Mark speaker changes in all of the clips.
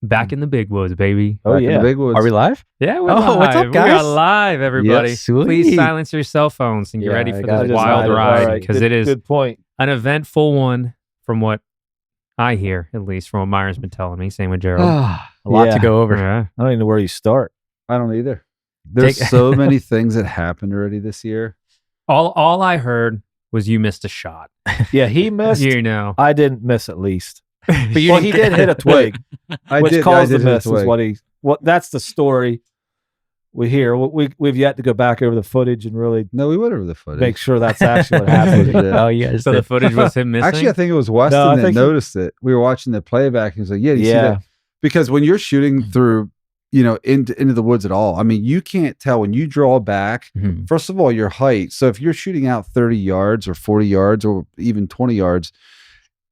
Speaker 1: Back in the Big Woods, baby.
Speaker 2: Oh,
Speaker 3: Back in
Speaker 2: yeah.
Speaker 3: the Big Woods.
Speaker 4: Are we live?
Speaker 1: Yeah, we're
Speaker 4: Oh,
Speaker 1: live.
Speaker 4: what's up,
Speaker 1: We
Speaker 4: guys?
Speaker 1: are live, everybody.
Speaker 4: Yep, sweet.
Speaker 1: Please silence your cell phones and get
Speaker 4: Yeah,
Speaker 1: ready
Speaker 4: I
Speaker 1: for
Speaker 4: got
Speaker 1: this
Speaker 4: it.
Speaker 1: wild
Speaker 2: All
Speaker 1: ride
Speaker 2: right,
Speaker 1: because
Speaker 2: good-
Speaker 1: it is
Speaker 2: good point.
Speaker 1: an eventful one from what I hear, at least from what Myron's been telling me. Same with Gerald.
Speaker 4: A lot
Speaker 2: Yeah.
Speaker 4: to go over.
Speaker 1: Yeah.
Speaker 2: I don't even know where you start.
Speaker 3: I don't either. There's so many things that happened already this year.
Speaker 1: All I heard was you missed a shot.
Speaker 2: Yeah, he missed.
Speaker 1: You know.
Speaker 2: I didn't miss at least.
Speaker 1: But
Speaker 2: Well, he did hit a twig, which caused the
Speaker 3: hit a
Speaker 2: miss. Is
Speaker 3: twig.
Speaker 2: what that's the story we hear. We've yet to go back over the footage and really
Speaker 3: No, we went over the footage.
Speaker 2: make sure that's actually what happened.
Speaker 4: Oh, you guys
Speaker 1: So the
Speaker 4: did.
Speaker 1: footage was him missing?
Speaker 3: Actually, I think it was Weston
Speaker 2: No, I
Speaker 3: that
Speaker 2: think he-
Speaker 3: noticed it. We were watching the playback. He was like, "Yeah, do you see
Speaker 2: Yeah.
Speaker 3: that?" Because when you're shooting through, into the woods at all, I mean, you can't tell when you draw back.
Speaker 4: Mhm.
Speaker 3: First of all, your height. So if you're shooting out 30 yards or 40 yards or even 20 yards,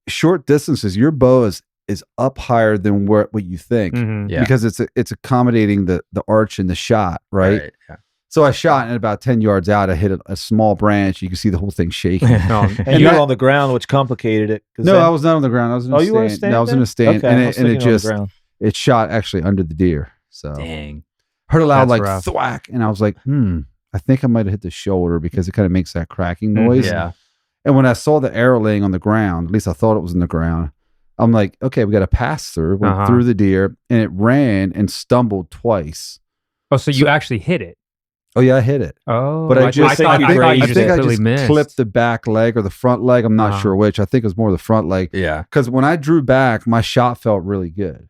Speaker 3: short distances, your bow is up higher than what you think.
Speaker 1: Mhm.
Speaker 4: Yeah.
Speaker 3: Because it's accommodating the arch in the shot, right?
Speaker 4: Yeah.
Speaker 3: So I shot and about 10 yards out, I hit a small branch. You can see the whole thing shaking.
Speaker 1: No,
Speaker 2: And you were on the ground, which complicated it. 'cause
Speaker 3: No,
Speaker 2: then-
Speaker 3: I was not on the ground. I was in a
Speaker 2: Oh,
Speaker 3: stand.
Speaker 2: you were in a stand?
Speaker 3: No, I was in a
Speaker 2: then?
Speaker 3: stand,
Speaker 2: Okay,
Speaker 3: and
Speaker 2: I was
Speaker 3: it
Speaker 2: thinking on the
Speaker 3: just
Speaker 2: ground.
Speaker 3: it shot actually under the deer. So
Speaker 4: Dang.
Speaker 3: heard a loud
Speaker 1: That's
Speaker 3: like
Speaker 1: rough.
Speaker 3: thwack, and I was like, I think I might have hit the shoulder because it kind of makes that cracking noise.
Speaker 4: Yeah.
Speaker 3: And when I saw the arrow laying on the ground, at least I thought it was in the ground. I'm like, okay, we got to pass through. Went
Speaker 1: Uh-huh.
Speaker 3: through the deer, and it ran and stumbled twice.
Speaker 1: Oh, so you actually hit it?
Speaker 3: Oh yeah, I hit it.
Speaker 1: Oh,
Speaker 3: But I just
Speaker 1: thought
Speaker 2: think
Speaker 1: you
Speaker 2: you
Speaker 3: I
Speaker 1: just
Speaker 3: think I
Speaker 1: completely
Speaker 3: just
Speaker 1: missed.
Speaker 3: clipped the back leg or the front leg. I'm not
Speaker 1: Uh-huh.
Speaker 3: sure which. I think it was more the front leg.
Speaker 4: Yeah.
Speaker 3: Because when I drew back, my shot felt really good.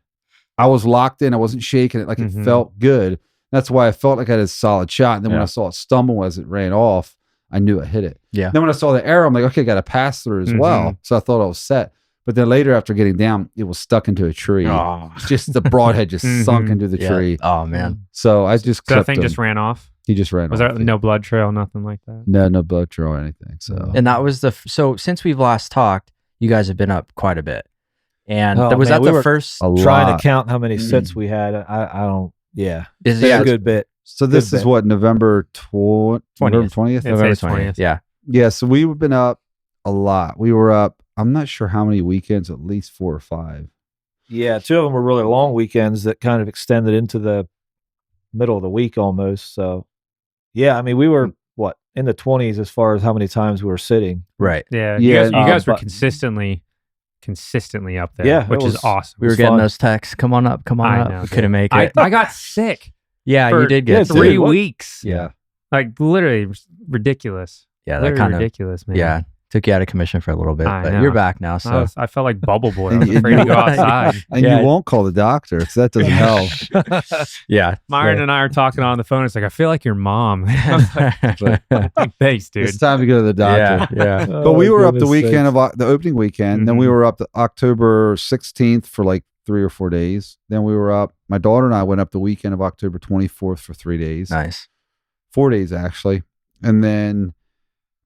Speaker 3: I was locked in. I wasn't shaking it. Like
Speaker 1: Mhm.
Speaker 3: it felt good. That's why I felt like I had a solid shot. And then when
Speaker 4: Yeah.
Speaker 3: I saw it stumble as it ran off, I knew I hit it.
Speaker 4: Yeah.
Speaker 3: Then when I saw the arrow, I'm like, okay, got to pass through as well.
Speaker 1: Mhm.
Speaker 3: So I thought I was set. But then later, after getting down, it was stuck into a tree.
Speaker 4: Oh,
Speaker 3: Just the broadhead just sunk
Speaker 1: Mhm.
Speaker 3: into the
Speaker 4: yeah.
Speaker 3: tree.
Speaker 4: Oh, man.
Speaker 3: So I just
Speaker 1: So that
Speaker 3: clipped
Speaker 1: thing
Speaker 3: him.
Speaker 1: just ran off?
Speaker 3: He just ran
Speaker 1: Was
Speaker 3: off.
Speaker 1: there no blood trail, nothing like that?
Speaker 3: No blood trail or anything. So
Speaker 4: And that was so since we've last talked, you guys have been up quite a bit. And
Speaker 2: Oh,
Speaker 4: was
Speaker 2: man,
Speaker 4: that
Speaker 2: we
Speaker 4: the
Speaker 2: were
Speaker 4: first?
Speaker 3: a
Speaker 2: Trying
Speaker 3: lot.
Speaker 2: to count how many sits we had. I don't. Yeah,
Speaker 4: Is
Speaker 2: it's
Speaker 4: yeah,
Speaker 2: a good bit.
Speaker 3: So this
Speaker 2: Good
Speaker 3: is
Speaker 2: bit.
Speaker 3: what, November 20th?
Speaker 4: 20th.
Speaker 3: 20th?
Speaker 1: It's
Speaker 4: November
Speaker 1: Ace
Speaker 4: 20th.
Speaker 1: 20th.
Speaker 4: Yeah.
Speaker 3: Yeah, so we've been up a lot. We were up, I'm not sure how many weekends, at least 4 or 5.
Speaker 2: Yeah, 2 of them were really long weekends that kind of extended into the middle of the week almost. So, yeah, I mean, we were in the 20s as far as how many times we were sitting.
Speaker 4: Right.
Speaker 1: Yeah.
Speaker 3: Yeah,
Speaker 1: You guys were
Speaker 2: but-
Speaker 1: consistently up there,
Speaker 2: Yeah, it
Speaker 1: which is
Speaker 2: was-
Speaker 1: awesome.
Speaker 4: We were
Speaker 2: was
Speaker 4: getting
Speaker 2: fun.
Speaker 4: those texts. Come on up. Come on
Speaker 1: I
Speaker 4: up.
Speaker 1: know,
Speaker 4: We couldn't make
Speaker 1: I
Speaker 4: it.
Speaker 1: got sick
Speaker 4: yeah,
Speaker 1: for
Speaker 4: you did get
Speaker 2: Yeah,
Speaker 4: sick.
Speaker 1: 3
Speaker 2: dude, what-
Speaker 1: weeks.
Speaker 4: Yeah.
Speaker 1: Like literally ridiculous.
Speaker 4: Yeah, that
Speaker 1: Literally
Speaker 4: kind of
Speaker 1: ridiculous, man.
Speaker 4: yeah took you out of commission for a little bit,
Speaker 1: I
Speaker 4: but
Speaker 1: know.
Speaker 4: you're back now. So
Speaker 1: I felt like Bubble Boy. I
Speaker 3: And
Speaker 1: was
Speaker 3: you-
Speaker 1: afraid to go outside.
Speaker 3: And
Speaker 4: Yeah.
Speaker 3: you won't call the doctor, so that doesn't help.
Speaker 4: yeah,
Speaker 1: Myron and I are talking on the phone. It's like, I feel like your mom. I was like, thanks, dude.
Speaker 3: It's time to go to the doctor.
Speaker 4: yeah.
Speaker 3: But we were up the
Speaker 2: goodness
Speaker 3: weekend
Speaker 2: sakes.
Speaker 3: of the opening weekend. Then we
Speaker 1: Mhm.
Speaker 3: were up the October 16th for like 3 or 4 days. Then we were up, my daughter and I went up the weekend of October 24th for 3 days.
Speaker 4: Nice.
Speaker 3: 4 days actually. And then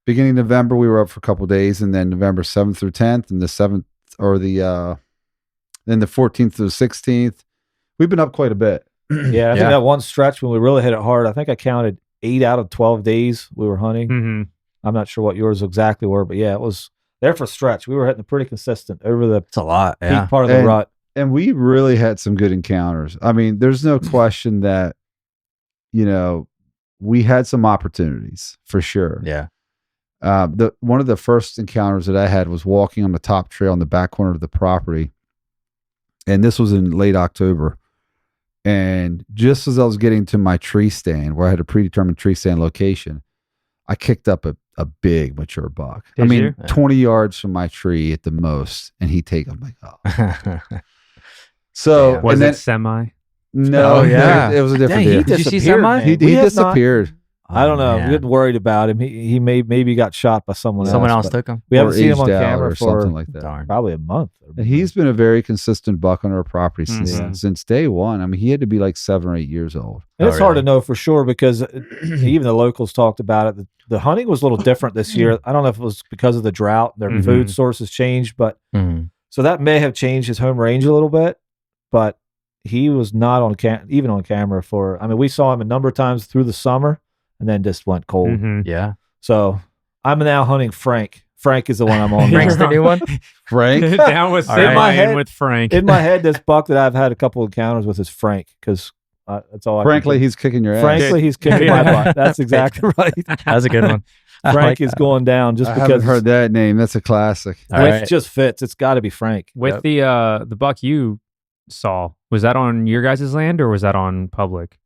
Speaker 3: beginning of November, we were up for a couple of days, and then November 7th through 10th, and the 7th or then the 14th through the 16th. We've been up quite a bit.
Speaker 2: Yeah, I think
Speaker 4: Yeah.
Speaker 2: that one stretch when we really hit it hard, I think I counted 8 out of 12 days we were hunting.
Speaker 1: hmm
Speaker 2: I'm not sure what yours exactly were, but yeah, it was there for a stretch. We were hitting pretty consistent over the
Speaker 4: It's a lot.
Speaker 2: peak
Speaker 4: Yeah.
Speaker 2: part of the
Speaker 3: And-
Speaker 2: rut.
Speaker 3: And we really had some good encounters. I mean, there's no question that, we had some opportunities for sure.
Speaker 4: Yeah.
Speaker 3: One of the first encounters that I had was walking on the top trail in the back corner of the property. And this was in late October. And just as I was getting to my tree stand, where I had a predetermined tree stand location, I kicked up a big mature buck. I
Speaker 1: Did
Speaker 3: mean,
Speaker 1: you?
Speaker 3: 20 yards from my tree at the most. And I'm like, oh. So,
Speaker 4: Damn.
Speaker 1: Was
Speaker 3: and
Speaker 1: it
Speaker 3: then,
Speaker 1: semi?
Speaker 3: no,
Speaker 4: Oh, yeah.
Speaker 3: it was a different
Speaker 4: Dang, he
Speaker 3: deal.
Speaker 4: did you see
Speaker 2: disappeared,
Speaker 4: semi?
Speaker 2: man.
Speaker 3: He
Speaker 2: We have not-
Speaker 3: disappeared.
Speaker 2: I don't know.
Speaker 4: Man.
Speaker 2: We getting worried about him. He maybe got shot by someone else.
Speaker 4: Someone else
Speaker 2: but
Speaker 4: took him.
Speaker 2: We haven't
Speaker 3: or
Speaker 2: seen him on
Speaker 3: aged out
Speaker 2: camera
Speaker 3: or
Speaker 2: for
Speaker 3: something like that.
Speaker 4: Darn.
Speaker 2: probably a month.
Speaker 3: And he's been a very consistent buck on our property
Speaker 1: Mhm.
Speaker 3: since day one. I mean, he had to be like 7 or 8 years old.
Speaker 2: And it's
Speaker 4: Oh,
Speaker 2: hard to
Speaker 4: really?
Speaker 2: know for sure because even the locals talked about it. The hunting was a little different this year. I don't know if it was because of the drought, their
Speaker 1: Mhm.
Speaker 2: food sources changed, but
Speaker 4: Mhm.
Speaker 2: so that may have changed his home range a little bit. But he was not on even on camera for. I mean, we saw him a number of times through the summer, and then just went cold.
Speaker 1: Mhm.
Speaker 4: Yeah.
Speaker 2: So I'm now hunting Frank Frank is the one I'm on.
Speaker 4: Frank's the new one.
Speaker 3: Frank.
Speaker 1: Down with
Speaker 4: All right.
Speaker 1: Sam
Speaker 2: In my head-
Speaker 1: with Frank.
Speaker 2: In my head, this buck that I've had a couple encounters with is Frank, because that's all.
Speaker 3: Frankly,
Speaker 2: I can
Speaker 3: he's kicking your ass.
Speaker 2: frankly, he's kicking my butt. That's exactly right.
Speaker 4: That's a good one. I
Speaker 2: Frank
Speaker 4: like
Speaker 2: is
Speaker 4: that.
Speaker 2: going down just
Speaker 3: I
Speaker 2: because
Speaker 3: haven't heard that name. That's a classic.
Speaker 4: All
Speaker 2: which
Speaker 4: right.
Speaker 2: just fits. It's got to be Frank.
Speaker 1: With the buck you saw, was that on your guys' land or was that on public?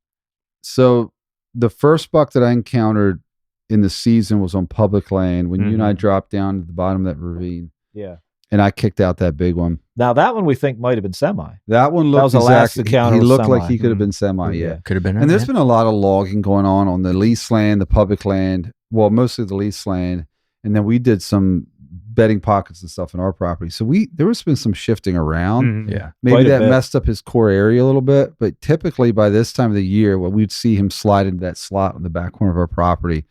Speaker 3: So the first buck that I encountered in the season was on public land when you and I dropped down to the bottom of that ravine,
Speaker 2: Yeah.
Speaker 3: and I kicked out that big one.
Speaker 2: Now that one we think might have been semi.
Speaker 3: That one looked
Speaker 2: was the last
Speaker 3: exactly.
Speaker 2: encounter
Speaker 3: He
Speaker 2: with
Speaker 3: looked like
Speaker 2: semi.
Speaker 3: he could have been semi. Yeah.
Speaker 4: Could have been.
Speaker 3: And there's been a lot of logging going on the lease land, the public land. Well, mostly the lease land, and then we did some bedding pockets and stuff in our property. So there has been some shifting around.
Speaker 4: Yeah.
Speaker 3: Maybe
Speaker 2: Quite a
Speaker 3: that
Speaker 2: bit.
Speaker 3: messed up his core area a little bit, but typically by this time of the year, we'd see him slide into that slot in the back corner of our property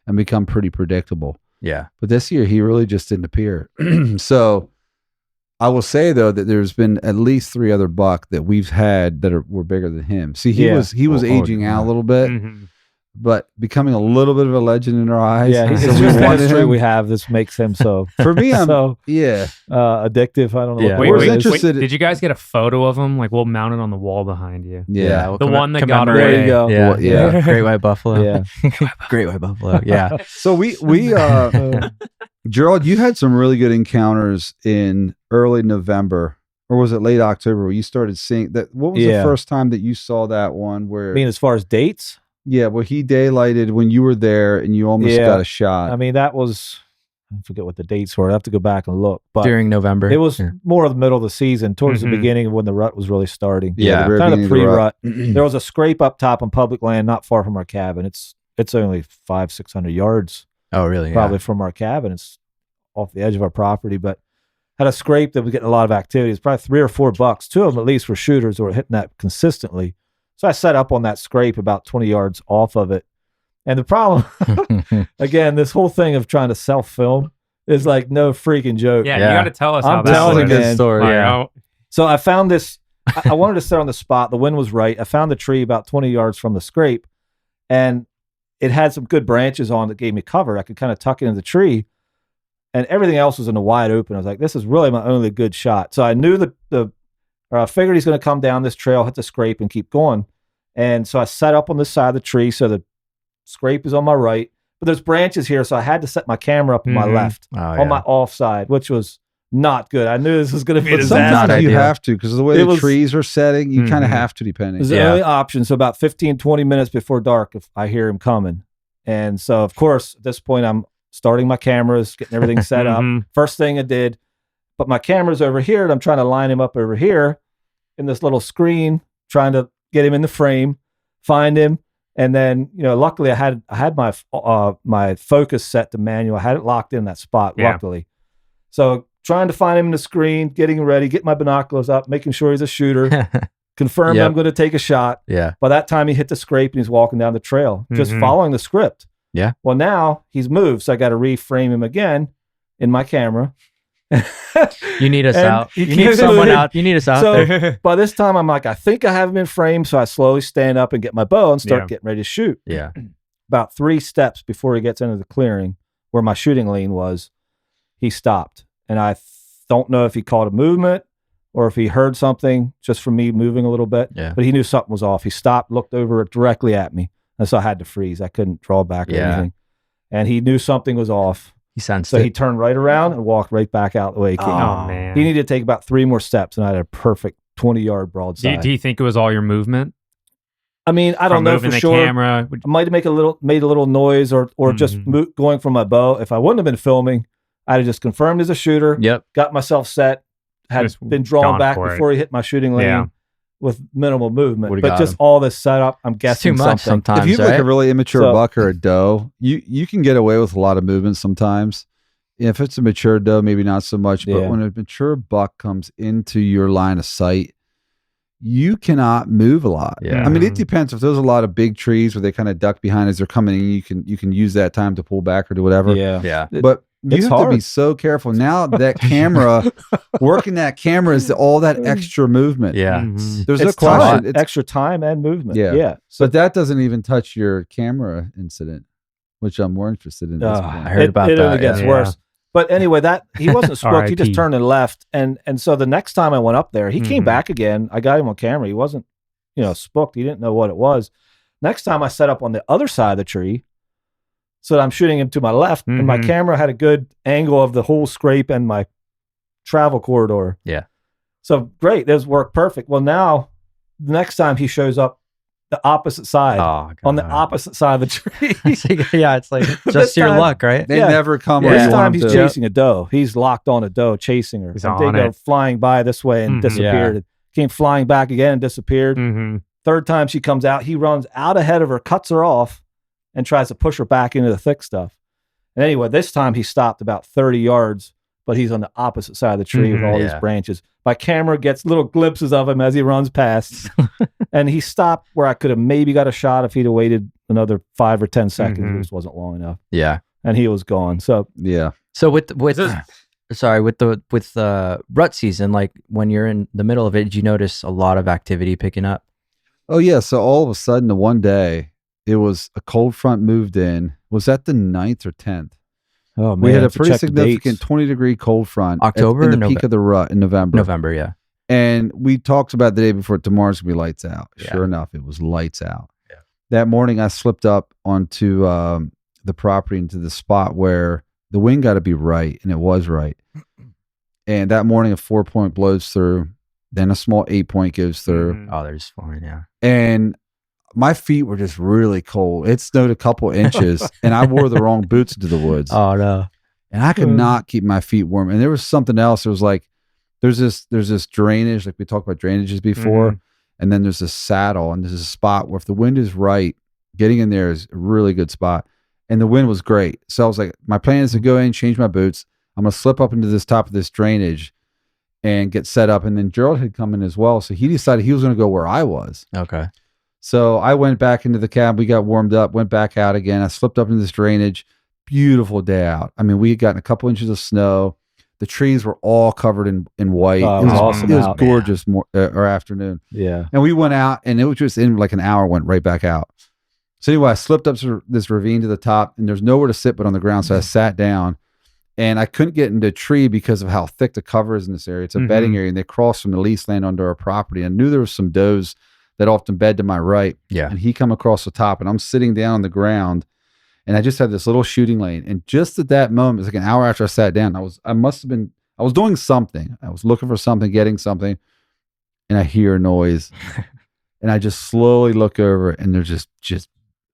Speaker 3: and become pretty predictable.
Speaker 4: Yeah.
Speaker 3: But this year, he really just didn't appear. So I will say though that there's been at least 3 other buck that we've had that were bigger than him. See, he
Speaker 2: Yeah.
Speaker 3: was aging out a little bit,
Speaker 1: Mhm.
Speaker 3: but becoming a little bit of a legend in our eyes.
Speaker 2: Yeah,
Speaker 3: So
Speaker 2: it's
Speaker 3: we
Speaker 2: just the
Speaker 3: wanted
Speaker 2: history
Speaker 3: him.
Speaker 2: we have. This makes him so
Speaker 3: For me, I'm
Speaker 2: so
Speaker 3: yeah.
Speaker 2: addictive. I don't know.
Speaker 4: Yeah.
Speaker 2: What
Speaker 1: Wait,
Speaker 2: the
Speaker 3: was
Speaker 2: word is.
Speaker 3: interested-
Speaker 1: did you guys get a photo of him? Like, we'll mount it on the wall behind you.
Speaker 3: Yeah.
Speaker 4: we'll
Speaker 1: The one that got
Speaker 4: commemorate.
Speaker 2: There you go.
Speaker 4: Yeah.
Speaker 3: Well, yeah.
Speaker 4: Great White Buffalo.
Speaker 2: Yeah.
Speaker 4: Great White Buffalo. Yeah.
Speaker 3: So we Gerald, you had some really good encounters in early November, or was it late October where you started seeing that? What was the
Speaker 2: Yeah.
Speaker 3: first time that you saw that one where
Speaker 2: I mean, as far as dates,
Speaker 3: yeah, where he daylighted when you were there and you almost
Speaker 2: Yeah.
Speaker 3: got a shot.
Speaker 2: I mean, that was, I forget what the dates were. I have to go back and look. But
Speaker 4: During November.
Speaker 2: it was
Speaker 4: Yeah.
Speaker 2: more of the middle of the season, towards
Speaker 1: Mhm.
Speaker 2: the beginning of when the rut was really starting.
Speaker 3: yeah, the very
Speaker 2: Kind of the
Speaker 3: beginning rut.
Speaker 2: pre-rut. There was a scrape up top on public land not far from our cabin. It's only 500-600 yards
Speaker 4: Oh, really?
Speaker 2: probably from our cabin. It's off the edge of our property, but had a scrape that was getting a lot of activity. It's probably 3 or 4 bucks. 2 of them at least were shooters that were hitting that consistently. So I set up on that scrape about 20 yards off of it. And the problem,
Speaker 4: Yeah.
Speaker 2: again, this whole thing of trying to self-film is like no freaking joke.
Speaker 1: Yeah,
Speaker 4: Yeah.
Speaker 1: you got to tell us
Speaker 2: I'm
Speaker 1: how that
Speaker 2: telling
Speaker 1: was.
Speaker 2: you,
Speaker 4: good
Speaker 2: man.
Speaker 4: story.
Speaker 1: Like,
Speaker 4: Yeah.
Speaker 1: oh,
Speaker 2: So I found this. I wanted to sit on the spot. The wind was right. I found the tree about 20 yards from the scrape, and it had some good branches on that gave me cover. I could kind of tuck into the tree, and everything else was in the wide open. I was like, this is really my only good shot. So I knew or I figured he's going to come down this trail, hit the scrape, and keep going. And so I set up on this side of the tree so the scrape is on my right, but there's branches here, so I had to set my camera up on my
Speaker 1: Mhm.
Speaker 2: left,
Speaker 4: Oh,
Speaker 2: on my off side, which was not good. I knew this was going to be a
Speaker 3: But
Speaker 2: disaster.
Speaker 3: sometimes
Speaker 4: Not
Speaker 3: you
Speaker 4: ideal.
Speaker 3: have to because of the way
Speaker 2: It
Speaker 3: the
Speaker 2: was-
Speaker 3: trees are setting, you kind of
Speaker 1: Mhm.
Speaker 3: have to
Speaker 2: It
Speaker 3: depending.
Speaker 2: was the
Speaker 4: Yeah.
Speaker 2: only option. So about 15, 20 minutes before dark, if I hear him coming. And so, of course, at this point, I'm starting my cameras, getting everything set up.
Speaker 1: Mhm.
Speaker 2: First thing I did, but my camera's over here, and I'm trying to line him up over here in this little screen, trying to get him in the frame, find him. And then, luckily I had my my focus set to manual. I had it locked in that spot,
Speaker 1: Yeah.
Speaker 2: luckily. So trying to find him in the screen, getting ready, get my binoculars up, making sure he's a shooter, confirm
Speaker 4: Yep.
Speaker 2: I'm going to take a shot.
Speaker 4: Yeah.
Speaker 2: By that time, he hit the scrape and he's walking down the trail, just
Speaker 1: Mhm.
Speaker 2: following the script.
Speaker 4: Yeah.
Speaker 2: Well, now he's moved, so I got to reframe him again in my camera.
Speaker 4: You need us
Speaker 2: And
Speaker 4: out.
Speaker 2: he
Speaker 4: You need
Speaker 2: keeps
Speaker 4: someone
Speaker 2: moving.
Speaker 4: out. You need us out
Speaker 2: So-
Speaker 4: there.
Speaker 2: By this time, I'm like, I think I have him in frame, so I slowly stand up and get my bow and start
Speaker 1: Yeah.
Speaker 2: getting ready to shoot.
Speaker 4: Yeah.
Speaker 2: About 3 steps before he gets into the clearing where my shooting lane was, he stopped. And I don't know if he caught a movement or if he heard something just from me moving a little bit,
Speaker 4: Yeah.
Speaker 2: but he knew something was off. He stopped, looked over directly at me. And so I had to freeze. I couldn't draw back or
Speaker 4: Yeah.
Speaker 2: anything. And he knew something was off.
Speaker 4: He sensed
Speaker 2: So
Speaker 4: it.
Speaker 2: he turned right around and walked right back out the way he came.
Speaker 1: Oh, man.
Speaker 2: He needed to take about 3 more steps, and I had a perfect 20-yard broadside.
Speaker 1: Do you think it was all your movement?
Speaker 2: I mean, I don't
Speaker 1: From
Speaker 2: know
Speaker 1: moving
Speaker 2: for
Speaker 1: the
Speaker 2: sure.
Speaker 1: camera?
Speaker 2: I might have made a little noise, or just
Speaker 1: Mhm.
Speaker 2: going from my bow. If I wouldn't have been filming, I'd have just confirmed as a shooter,
Speaker 4: Yep.
Speaker 2: got myself set, had
Speaker 1: Just
Speaker 2: been drawn
Speaker 1: gone
Speaker 2: back
Speaker 1: for it.
Speaker 2: before he hit my shooting lane
Speaker 1: Yeah.
Speaker 2: with minimal movement.
Speaker 4: Would've
Speaker 2: But
Speaker 4: got
Speaker 2: just
Speaker 4: him.
Speaker 2: all this setup, I'm
Speaker 4: It's
Speaker 2: guessing
Speaker 4: too much
Speaker 2: something.
Speaker 4: sometimes.
Speaker 3: If you have like
Speaker 4: right?
Speaker 3: a really immature
Speaker 2: So-
Speaker 3: buck or a doe, you can get away with a lot of movement sometimes. If it's a mature doe, maybe not so much. But
Speaker 2: Yeah.
Speaker 3: when a mature buck comes into your line of sight, you cannot move a lot.
Speaker 4: Yeah.
Speaker 3: I mean, it
Speaker 1: Mhm.
Speaker 3: depends. If there's a lot of big trees where they kind of duck behind as they're coming in, you can use that time to pull back or do whatever.
Speaker 2: Yeah.
Speaker 4: Yeah.
Speaker 3: But you
Speaker 2: It's
Speaker 3: have to be
Speaker 2: hard.
Speaker 3: so careful. Now that camera, working that camera is all that extra movement.
Speaker 4: Yeah.
Speaker 1: Mhm.
Speaker 3: There's
Speaker 2: It's
Speaker 3: no question.
Speaker 2: time,
Speaker 3: It's-
Speaker 2: extra time and movement.
Speaker 3: Yeah.
Speaker 2: Yeah. So
Speaker 3: but that doesn't even touch your camera incident, which I'm more interested in. At this point.
Speaker 4: I heard about
Speaker 2: it only
Speaker 4: that,
Speaker 2: gets
Speaker 1: yeah.
Speaker 2: worse. But anyway, that he wasn't spooked. He just
Speaker 1: R.I.P.
Speaker 2: turned and left. And so the next time I went up there, he came
Speaker 1: Mhm.
Speaker 2: back again. I got him on camera. He wasn't, spooked. He didn't know what it was. Next time I set up on the other side of the tree, so that I'm shooting him to my left, and my
Speaker 1: Mhm.
Speaker 2: camera had a good angle of the whole scrape and my travel corridor.
Speaker 4: Yeah.
Speaker 2: So great, this worked perfect. Well, now the next time he shows up the opposite side,
Speaker 4: Oh,
Speaker 2: on the
Speaker 4: God.
Speaker 2: opposite side of the tree.
Speaker 4: Yeah, it's like
Speaker 2: This
Speaker 4: just your
Speaker 2: time-
Speaker 4: luck, right?
Speaker 3: They
Speaker 2: Yeah.
Speaker 3: never come
Speaker 2: Yeah,
Speaker 3: where
Speaker 2: this
Speaker 3: you
Speaker 2: time
Speaker 3: want
Speaker 2: he's
Speaker 3: them to.
Speaker 2: chasing a doe. He's locked on a doe, chasing her.
Speaker 1: He's
Speaker 2: and they
Speaker 1: on
Speaker 2: go
Speaker 1: it.
Speaker 2: flying by this way and
Speaker 1: Mhm.
Speaker 2: disappeared. Came flying back again and disappeared.
Speaker 1: Mm-hmm.
Speaker 2: Third time she comes out, he runs out ahead of her, cuts her off, and tries to push her back into the thick stuff. And anyway, this time he stopped about 30 yards, but he's on the opposite side of the tree with
Speaker 1: Mhm.
Speaker 2: all
Speaker 4: Yeah.
Speaker 2: these branches. My camera gets little glimpses of him as he runs past. And he stopped where I could have maybe got a shot if he'd have waited another 5 or 10 seconds.
Speaker 1: Mhm.
Speaker 2: It just wasn't long enough.
Speaker 4: Yeah.
Speaker 2: And he was gone. So
Speaker 3: Yeah.
Speaker 4: So with
Speaker 1: This-
Speaker 4: with rut season, like when you're in the middle of it, did you notice a lot of activity picking up?
Speaker 3: Oh yeah. So all of a sudden, the one day, it was a cold front moved in. Was that the 9th or 10th?
Speaker 2: oh, man,
Speaker 3: We had a
Speaker 2: to
Speaker 3: pretty
Speaker 2: check the
Speaker 3: significant
Speaker 2: dates.
Speaker 3: 20-degree cold front
Speaker 4: October
Speaker 3: in
Speaker 4: or
Speaker 3: the peak of the rut in November.
Speaker 4: November, yeah.
Speaker 3: And we talked about the day before tomorrow's gonna be lights out.
Speaker 4: Yeah.
Speaker 3: Sure enough, it was lights out.
Speaker 4: Yeah.
Speaker 3: That morning, I slipped up onto the property into the spot where the wind got to be right, and it was right. And that morning, a 4-point blows through, then a small 8-point goes through,
Speaker 1: Mhm.
Speaker 4: Oh, they're just flying, yeah.
Speaker 3: and my feet were just really cold. It snowed a couple inches, and I wore the wrong boots into the woods.
Speaker 4: Oh no.
Speaker 3: And I could not keep my feet warm. And there was something else. It was like there's this drainage, like we talked about drainages before,
Speaker 1: Mhm.
Speaker 3: and then there's a saddle, and there's a spot where if the wind is right, getting in there is a really good spot. And the wind was great. So I was like, my plan is to go in, change my boots. I'm gonna slip up into this top of this drainage and get set up. And then Gerald had come in as well. So he decided he was gonna go where I was.
Speaker 4: Okay.
Speaker 3: So I went back into the cab. We got warmed up, went back out again. I slipped up into this drainage. Beautiful day out. I mean, we had gotten a couple inches of snow. The trees were all covered in white.
Speaker 2: Oh,
Speaker 3: it was
Speaker 2: awesome
Speaker 3: It was
Speaker 2: out.
Speaker 3: gorgeous or afternoon.
Speaker 2: Yeah.
Speaker 3: And we went out, and it was just in like an hour, went right back out. So anyway, I slipped up to this ravine to the top, and there's nowhere to sit but on the ground. So I sat down, and I couldn't get into a tree because of how thick the cover is in this area. It's a
Speaker 1: Mhm.
Speaker 3: bedding area, and they cross from the lease land onto our property. I knew there was some does that often bed to my right.
Speaker 4: Yeah.
Speaker 3: And he come across the top, and I'm sitting down on the ground, and I just had this little shooting lane. And just at that moment, it was like an hour after I sat down, I was doing something. I was looking for something, getting something, and I hear a noise. And I just slowly look over, and there's just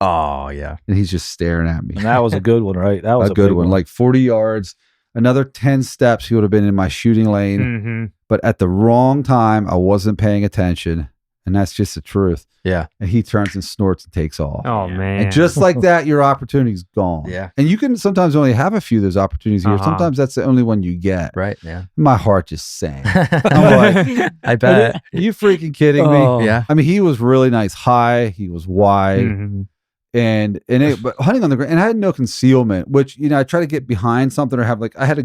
Speaker 4: Oh yeah.
Speaker 3: and he's just staring at me.
Speaker 2: And that was a good one, right? That was
Speaker 3: A good
Speaker 2: big
Speaker 3: one, like 40 yards, another 10 steps, he would have been in my shooting lane.
Speaker 1: Mhm.
Speaker 3: But at the wrong time, I wasn't paying attention. And that's just the truth.
Speaker 4: Yeah.
Speaker 3: And he turns and snorts and takes off.
Speaker 1: Oh
Speaker 4: Yeah.
Speaker 1: man.
Speaker 3: And just like that, your opportunity's gone.
Speaker 4: Yeah.
Speaker 3: And you can sometimes only have a few of those opportunities here.
Speaker 1: Uh-huh.
Speaker 3: Sometimes that's the only one you get.
Speaker 4: Right. Yeah.
Speaker 3: My heart just sank.
Speaker 4: I bet.
Speaker 3: Are you freaking kidding
Speaker 2: Oh.
Speaker 3: me?
Speaker 4: Yeah.
Speaker 3: I mean, he was really nice. High. He was wide.
Speaker 1: Mhm.
Speaker 3: But hunting on the ground, and I had no concealment, which, I try to get behind something or have I had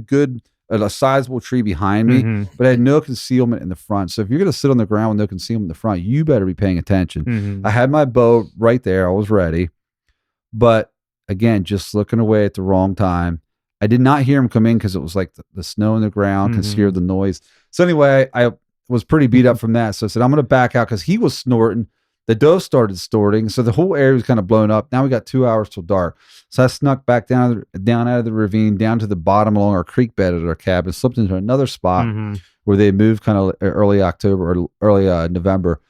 Speaker 3: a sizable tree behind me,
Speaker 1: Mhm.
Speaker 3: but I had no concealment in the front. So if you're going to sit on the ground with no concealment in the front, you better be paying attention.
Speaker 1: Mhm.
Speaker 3: I had my bow right there. I was ready. But again, just looking away at the wrong time. I did not hear him come in because it was like the snow on the ground
Speaker 1: Mhm.
Speaker 3: concealed the noise. So anyway, I was pretty beat up from that. So I said, I'm going to back out because he was snorting. The doe started snorting. So the whole area was kind of blown up. Now we got 2 hours till dark. So I snuck back down out of the ravine, down to the bottom along our creek bed at our cabin, slipped into another spot
Speaker 1: Mhm.
Speaker 3: where they moved kind of early October or early November.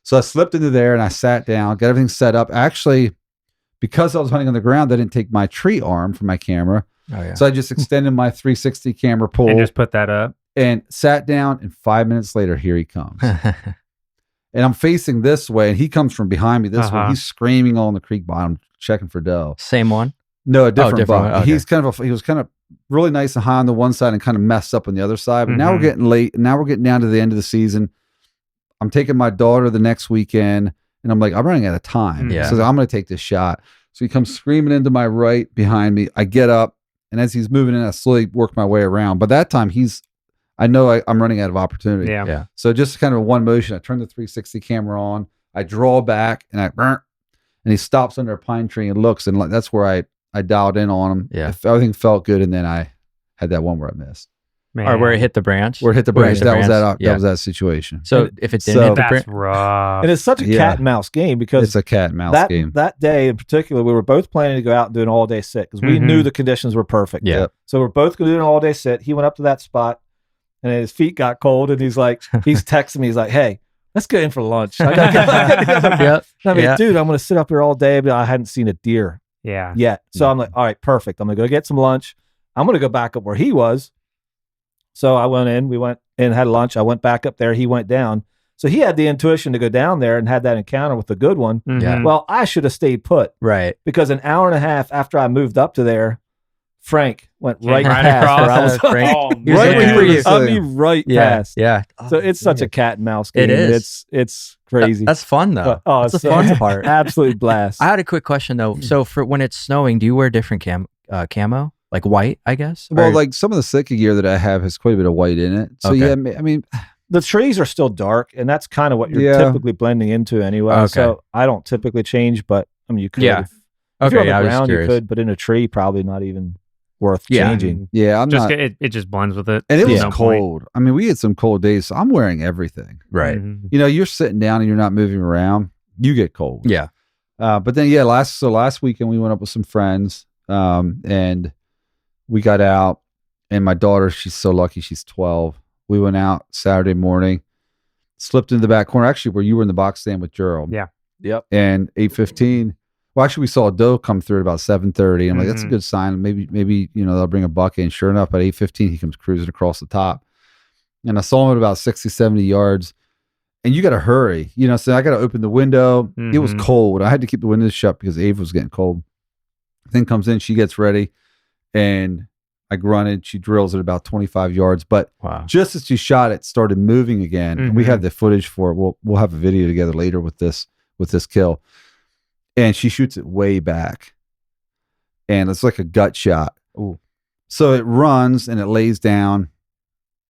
Speaker 3: So I slipped into there and I sat down, got everything set up. Actually, because I was hunting on the ground, I didn't take my tree arm for my camera.
Speaker 4: Oh yeah.
Speaker 3: So I just extended my 360 camera pole
Speaker 1: And just put that up.
Speaker 3: and sat down. And 5 minutes later, here he comes. And I'm facing this way, and he comes from behind me this way.
Speaker 1: Uh-huh.
Speaker 3: He's screaming on the creek bottom, checking for doe.
Speaker 4: Same one.
Speaker 3: No, a different
Speaker 4: different
Speaker 3: buck.
Speaker 4: one. Okay.
Speaker 3: He was kind of really nice and high on the one side and kind of messed up on the other side. But now we're
Speaker 1: Mhm.
Speaker 3: getting late, and now we're getting down to the end of the season. I'm taking my daughter the next weekend, and I'm like, I'm running out of time.
Speaker 4: Yeah.
Speaker 3: So I'm going to take this shot. So he comes screaming into my right behind me. I get up, and as he's moving in, I slowly work my way around. By that time, I know I'm running out of opportunity.
Speaker 1: Yeah.
Speaker 4: Yeah.
Speaker 3: So just kind of one motion, I turn the 360 camera on, I draw back, and and he stops under a pine tree and looks, and that's where I dialed in on him.
Speaker 4: Yeah.
Speaker 3: Everything felt good, and then I Had that one where I missed.
Speaker 1: Man.
Speaker 4: Or where it hit the branch.
Speaker 3: Where it hit the
Speaker 4: Where it
Speaker 3: branch.
Speaker 4: hit the
Speaker 3: That was
Speaker 4: branch.
Speaker 3: that was that situation.
Speaker 4: So if it didn't
Speaker 3: So-
Speaker 4: hit the
Speaker 1: That's
Speaker 4: branch,
Speaker 1: rough.
Speaker 2: And it's such a
Speaker 3: Yeah.
Speaker 2: cat and mouse game because
Speaker 3: It's a cat and mouse
Speaker 2: that
Speaker 3: game.
Speaker 2: that day in particular, we were both planning to go out and do an all day sit because we
Speaker 1: Mhm.
Speaker 2: knew the conditions were perfect.
Speaker 4: Yeah.
Speaker 3: Yep.
Speaker 2: So we're both going to do an all day sit. He went up to that spot, and his feet got cold, and he's texting me. He's like, "Hey, let's go in for lunch." I gotta
Speaker 4: Yep.
Speaker 2: I mean,
Speaker 4: Yeah.
Speaker 2: dude, I'm going to sit up here all day, but I hadn't seen a deer
Speaker 1: Yeah.
Speaker 2: yet. So I'm like, all right, perfect. I'm going to go get some lunch. I'm going to go back up where he was. So I went in, we went and had lunch. I went back up there. He went down. So he had the intuition to go down there and had that encounter with the good one.
Speaker 1: Mhm.
Speaker 4: Yeah.
Speaker 2: Well, I should have stayed put
Speaker 4: right.
Speaker 2: because an hour and a half after I moved up to there, Frank went
Speaker 1: Came
Speaker 2: right
Speaker 1: right
Speaker 2: past
Speaker 1: across.
Speaker 2: where I was.
Speaker 4: Frank.
Speaker 1: Oh,
Speaker 4: He was
Speaker 2: right
Speaker 4: looking
Speaker 2: where
Speaker 4: for
Speaker 2: he
Speaker 4: you.
Speaker 2: was. I mean, right
Speaker 4: Yeah.
Speaker 2: past.
Speaker 4: Yeah.
Speaker 2: So it's such a cat and mouse
Speaker 4: It
Speaker 2: game.
Speaker 4: is.
Speaker 2: It's crazy.
Speaker 4: That's fun though.
Speaker 2: But, oh,
Speaker 4: That's the
Speaker 2: it's so-
Speaker 4: fun part.
Speaker 2: Absolute blast.
Speaker 4: I had a quick question though. So for when it's snowing, do you wear different camo? Like white, I guess?
Speaker 3: Well,
Speaker 4: Or-
Speaker 3: like some of the Sika gear that I have has quite a bit of white in it. So
Speaker 4: Okay.
Speaker 3: yeah, I mean,
Speaker 2: The trees are still dark, and that's kind of what you're
Speaker 3: Yeah.
Speaker 2: typically blending into anyway.
Speaker 4: Okay.
Speaker 2: So I don't typically change, but I mean, you could.
Speaker 4: Yeah.
Speaker 2: If you're on
Speaker 4: okay, I
Speaker 2: the
Speaker 4: was
Speaker 2: ground, you
Speaker 4: curious.
Speaker 2: could, but in a tree, probably not even worth
Speaker 4: Yeah.
Speaker 2: changing.
Speaker 3: yeah, I'm
Speaker 1: Just
Speaker 3: not.
Speaker 1: it just blends with it.
Speaker 3: And it was
Speaker 1: No point.
Speaker 3: cold. I mean, we had some cold days, so I'm wearing everything.
Speaker 4: Right.
Speaker 1: Mhm.
Speaker 3: You know, you're sitting down and you're not moving around. You get cold.
Speaker 4: Yeah.
Speaker 3: But then yeah, last weekend we went up with some friends, and we got out. And my daughter, she's so lucky, she's 12. We went out Saturday morning, slipped into the back corner, actually where you were in the box stand with Gerald.
Speaker 1: Yeah.
Speaker 2: Yep.
Speaker 3: And 8:15. Well, actually, we saw a doe come through at about 7:30. I'm like, that's a
Speaker 1: Mhm.
Speaker 3: good sign. Maybe they'll bring a buck in. Sure enough, at 8:15, he comes cruising across the top, and I saw him at about 60, 70 yards. And you got to hurry, So I got to open the window. It was
Speaker 1: Mhm.
Speaker 3: cold. I had to keep the windows shut because Ava was getting cold. Thing comes in, she gets ready, and I grunted. She drills at about 25 yards, but
Speaker 4: Wow.
Speaker 3: just as she shot it, started moving again. And we
Speaker 1: Mhm.
Speaker 3: have the footage for it. We'll have a video together later with this kill. And she shoots it way back. And it's like a gut shot.
Speaker 4: Ooh.
Speaker 3: So it runs and it lays down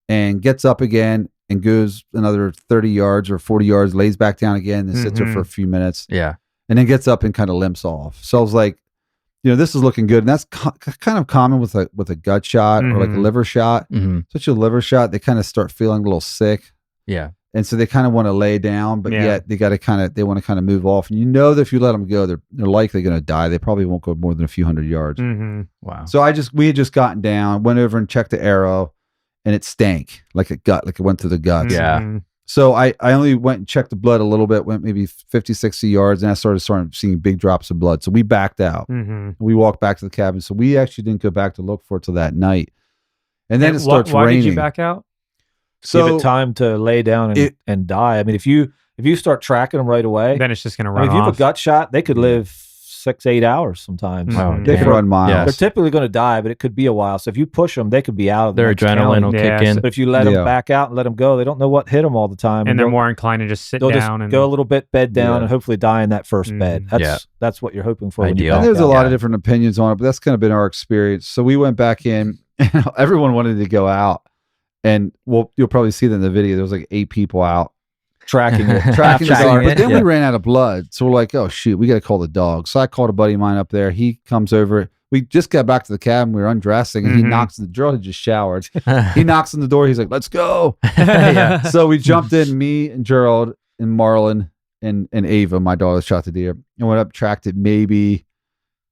Speaker 3: and gets up again and goes another 30 yards or 40 yards, lays back down again and sits there for a few minutes
Speaker 4: Yeah.
Speaker 3: and then gets up and kind of limps off. So I was like, this is looking good. And that's kind of common with a gut shot or like a
Speaker 1: Mhm.
Speaker 3: liver shot.
Speaker 4: hmm
Speaker 3: Such a liver shot, they kind of start feeling a little sick.
Speaker 4: Yeah.
Speaker 3: And so they kind of want to lay down, but
Speaker 1: Yeah.
Speaker 3: yet they want to kind of move off. And that if you let them go, they're likely going to die. They probably won't go more than a few hundred yards.
Speaker 1: Mhm.
Speaker 4: Wow.
Speaker 3: So we had just gotten down, went over and checked the arrow, and it stank like it went through the guts.
Speaker 4: Yeah.
Speaker 1: Mhm.
Speaker 3: So I only went and checked the blood a little bit, went maybe 50, 60 yards, and I started seeing big drops of blood. So we backed out.
Speaker 1: Mhm.
Speaker 3: We walked back to the cabin. So we actually didn't go back to look for it till that night. And then it starts
Speaker 1: why
Speaker 3: raining.
Speaker 1: did you back out?
Speaker 3: So
Speaker 2: Give it time to lay down and die. I mean, if you start tracking them right away,
Speaker 1: Then it's just gonna
Speaker 2: I
Speaker 1: run
Speaker 2: mean, if you have
Speaker 1: off.
Speaker 2: a gut shot, they could live 6-8 hours sometimes.
Speaker 1: Wow.
Speaker 3: they
Speaker 2: They
Speaker 3: can
Speaker 2: could-
Speaker 3: run miles.
Speaker 2: They're typically going to die, but it could be a while. So if you push them, they could be out of the
Speaker 4: Their
Speaker 2: next
Speaker 4: adrenaline will
Speaker 2: county.
Speaker 1: Yeah,
Speaker 4: kick in.
Speaker 2: But if you let
Speaker 3: Yeah.
Speaker 2: them back out and let them go, they don't know what hit them all the time.
Speaker 1: and they're
Speaker 2: they'll-
Speaker 1: more inclined to just sit
Speaker 2: they'll
Speaker 1: down
Speaker 2: just
Speaker 1: and
Speaker 2: go a little bit bed down
Speaker 3: Yeah.
Speaker 2: and hopefully die in that first
Speaker 1: Mm.
Speaker 2: bed. That's what you're hoping for. When you
Speaker 4: Ideal.
Speaker 3: And
Speaker 2: back
Speaker 3: there's a
Speaker 2: out.
Speaker 3: lot
Speaker 4: Yeah.
Speaker 3: of different opinions on it, but that's kind of been our experience. So we went back in, and everyone wanted to go out, and you'll probably see that in the video. There was like 8 people out
Speaker 2: tracking it.
Speaker 3: tracking the
Speaker 4: Tracking
Speaker 3: dog,
Speaker 4: it,
Speaker 3: but then
Speaker 4: yeah.
Speaker 3: we ran out of blood. So we're like, oh shoot, we got to call the dog. So I called a buddy of mine up there. He comes over. We just got back to the cabin. We were undressing, and he
Speaker 1: Mhm.
Speaker 3: knocks on the door. He just showered. He knocks on the door. He's like, let's go.
Speaker 4: Yeah.
Speaker 3: So we jumped in, me and Gerald and Marlon and Ava, my daughter, shot the deer, and went up, tracked it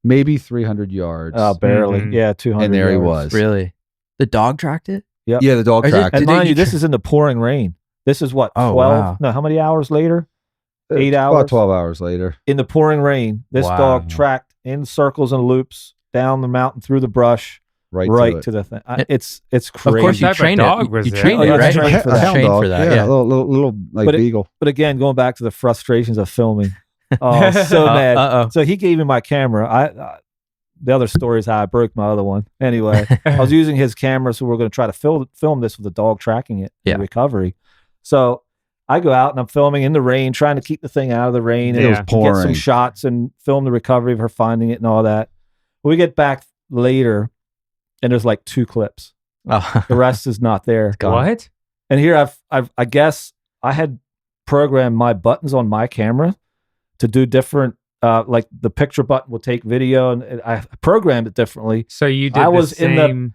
Speaker 3: maybe 300 yards.
Speaker 2: Oh, barely.
Speaker 1: Mhm.
Speaker 2: Yeah, 200.
Speaker 3: And there he
Speaker 2: yards.
Speaker 3: was.
Speaker 4: Really? The dog tracked it?
Speaker 3: Yeah, the dog
Speaker 4: Is it-
Speaker 3: tracked
Speaker 2: And
Speaker 3: it.
Speaker 2: mind you,
Speaker 4: you
Speaker 2: this is in the pouring rain. This is what,
Speaker 4: Oh,
Speaker 2: 12?
Speaker 4: wow.
Speaker 2: No, how many hours later? 8
Speaker 3: About
Speaker 2: hours?
Speaker 3: 12 hours later.
Speaker 2: In the pouring rain, this
Speaker 4: Wow.
Speaker 2: dog tracked in circles and loops down the mountain through the brush
Speaker 3: Right,
Speaker 2: to the thing.
Speaker 4: It-
Speaker 2: It's
Speaker 4: Of
Speaker 2: crazy.
Speaker 4: course, you
Speaker 1: type of
Speaker 4: trained
Speaker 1: dog
Speaker 4: it.
Speaker 1: was
Speaker 4: You
Speaker 1: it?
Speaker 4: trained
Speaker 2: Oh,
Speaker 4: it,
Speaker 2: yeah,
Speaker 4: right?
Speaker 2: it's trained for that.
Speaker 3: Hound
Speaker 4: Trained
Speaker 3: dog.
Speaker 4: for that,
Speaker 3: Yeah,
Speaker 4: yeah.
Speaker 3: a little like
Speaker 2: But it-
Speaker 3: beagle.
Speaker 2: But again, going back to the frustrations of filming. Oh, so mad.
Speaker 4: Uh-oh.
Speaker 2: So he gave me my camera. I the other story is how I broke my other one. Anyway, I was using his camera, so we're going to try to film this with the dog tracking it in
Speaker 4: Yeah.
Speaker 2: recovery. So I go out and I'm filming in the rain, trying to keep the thing out of the rain and
Speaker 1: It was
Speaker 2: get
Speaker 3: pouring.
Speaker 2: some shots and film the recovery of her finding it and all that. We get back later, and there's like 2 clips.
Speaker 4: Oh.
Speaker 2: The rest is not there.
Speaker 1: What?
Speaker 2: And here I guess I had programmed my buttons on my camera to do different. Like the picture button will take video, and I programmed it differently.
Speaker 1: So you did
Speaker 2: I
Speaker 1: the
Speaker 2: was in the-
Speaker 1: same.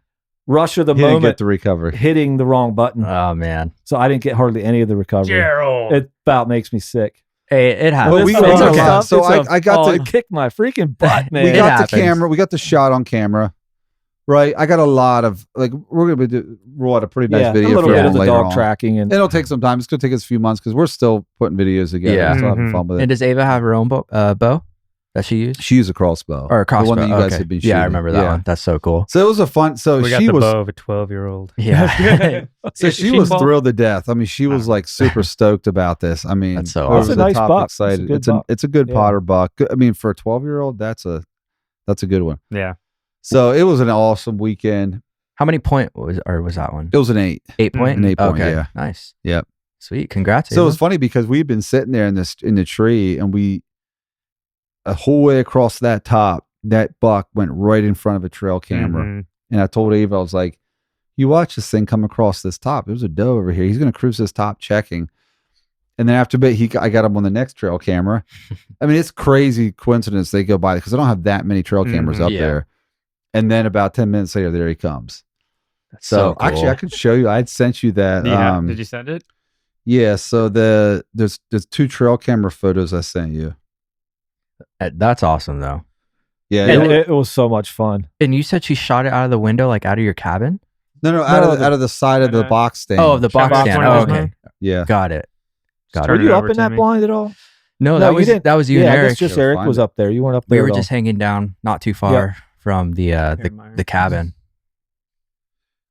Speaker 2: rush of the
Speaker 3: He didn't
Speaker 2: moment
Speaker 3: get the recovery.
Speaker 2: hitting the wrong button.
Speaker 4: Oh man.
Speaker 2: So I didn't get hardly any of the recovery.
Speaker 1: Gerald.
Speaker 2: It about makes me sick.
Speaker 4: Hey, it happens.
Speaker 3: Well, we
Speaker 2: This
Speaker 3: got
Speaker 2: other
Speaker 3: okay.
Speaker 2: stuff,
Speaker 3: So
Speaker 2: it's
Speaker 3: I got to
Speaker 2: it kicked my freaking butt, man.
Speaker 3: we
Speaker 4: It
Speaker 3: got
Speaker 4: happens.
Speaker 3: the camera. We got the shot on camera. Right. I got a lot of we're gonna roll out a pretty nice video
Speaker 2: a little
Speaker 3: for
Speaker 2: bit
Speaker 3: everyone
Speaker 2: of the
Speaker 3: later
Speaker 2: dog
Speaker 3: on.
Speaker 2: tracking and
Speaker 3: It'll take some time. It's gonna take us a few months because we're still putting videos together.
Speaker 4: Yeah.
Speaker 3: We're still having
Speaker 1: Mhm.
Speaker 3: fun with it.
Speaker 4: And does Ava have her own bow that she used?
Speaker 3: She used a crossbow.
Speaker 4: Or a crossbow?
Speaker 3: The one that you guys
Speaker 4: okay.
Speaker 3: have been shooting.
Speaker 4: Yeah, I remember that one. That's so cool.
Speaker 3: So it was a fun. So
Speaker 1: We got
Speaker 3: she
Speaker 1: the
Speaker 3: was.
Speaker 1: bow of a 12-year-old.
Speaker 4: Yeah.
Speaker 3: So she was
Speaker 1: 12?
Speaker 3: thrilled to death. I mean, she was like super stoked about this. I mean,
Speaker 4: That's so
Speaker 3: over
Speaker 4: awesome.
Speaker 2: It's a nice
Speaker 3: the top
Speaker 2: buck. It's a
Speaker 3: excited.
Speaker 2: good buck.
Speaker 3: It's a good
Speaker 2: Yeah.
Speaker 3: Potter buck. I mean, for a 12-year-old, that's a good one.
Speaker 1: Yeah.
Speaker 3: So it was an awesome weekend.
Speaker 4: How many point was that one?
Speaker 3: It was an 8.
Speaker 4: 8 point?
Speaker 3: An 8 point,
Speaker 4: Okay.
Speaker 3: yeah.
Speaker 4: Nice.
Speaker 3: Yep.
Speaker 4: Sweet. Congrats.
Speaker 3: So it
Speaker 4: Ava.
Speaker 3: was funny because we've been sitting there in the tree, and a whole way across that top, that buck went right in front of a trail camera.
Speaker 1: Mhm.
Speaker 3: And I told Ava, I was like, you watch this thing come across this top. There's a doe over here. He's going to cruise this top checking. And then after a bit, I got him on the next trail camera. I mean, it's crazy coincidence they go by because I don't have that many trail cameras
Speaker 1: Mhm.
Speaker 3: up
Speaker 4: Yeah.
Speaker 3: there. And then about 10 minutes later, there he comes.
Speaker 4: That's
Speaker 3: So,
Speaker 4: cool.
Speaker 3: actually, I could show you. I had sent you that.
Speaker 1: Yeah. Did you send it?
Speaker 3: Yeah. So there's 2 trail camera photos I sent you.
Speaker 4: That's awesome though.
Speaker 3: Yeah.
Speaker 2: And it was so much fun.
Speaker 4: And you said she shot it out of the window, like out of your cabin?
Speaker 3: no, out of the side of the box stand.
Speaker 4: Oh, the box
Speaker 1: box
Speaker 4: stand.
Speaker 1: one
Speaker 4: Oh,
Speaker 1: of those,
Speaker 4: okay.
Speaker 1: man?
Speaker 3: Yeah.
Speaker 4: Got it. Got
Speaker 1: Turn
Speaker 2: Were
Speaker 4: it.
Speaker 2: you
Speaker 1: it
Speaker 2: up
Speaker 1: over
Speaker 2: in
Speaker 1: to
Speaker 2: that
Speaker 1: me.
Speaker 2: blind at all?
Speaker 4: No,
Speaker 2: No,
Speaker 4: that
Speaker 2: you
Speaker 4: was
Speaker 2: didn't.
Speaker 4: that was you
Speaker 2: Yeah,
Speaker 4: and
Speaker 2: I
Speaker 4: Eric.
Speaker 2: guess just
Speaker 3: Sure,
Speaker 2: Eric
Speaker 3: find
Speaker 2: was
Speaker 3: it.
Speaker 2: up there. You weren't up
Speaker 4: We
Speaker 2: there.
Speaker 4: were
Speaker 2: at all.
Speaker 4: just hanging down not too far from the cabin.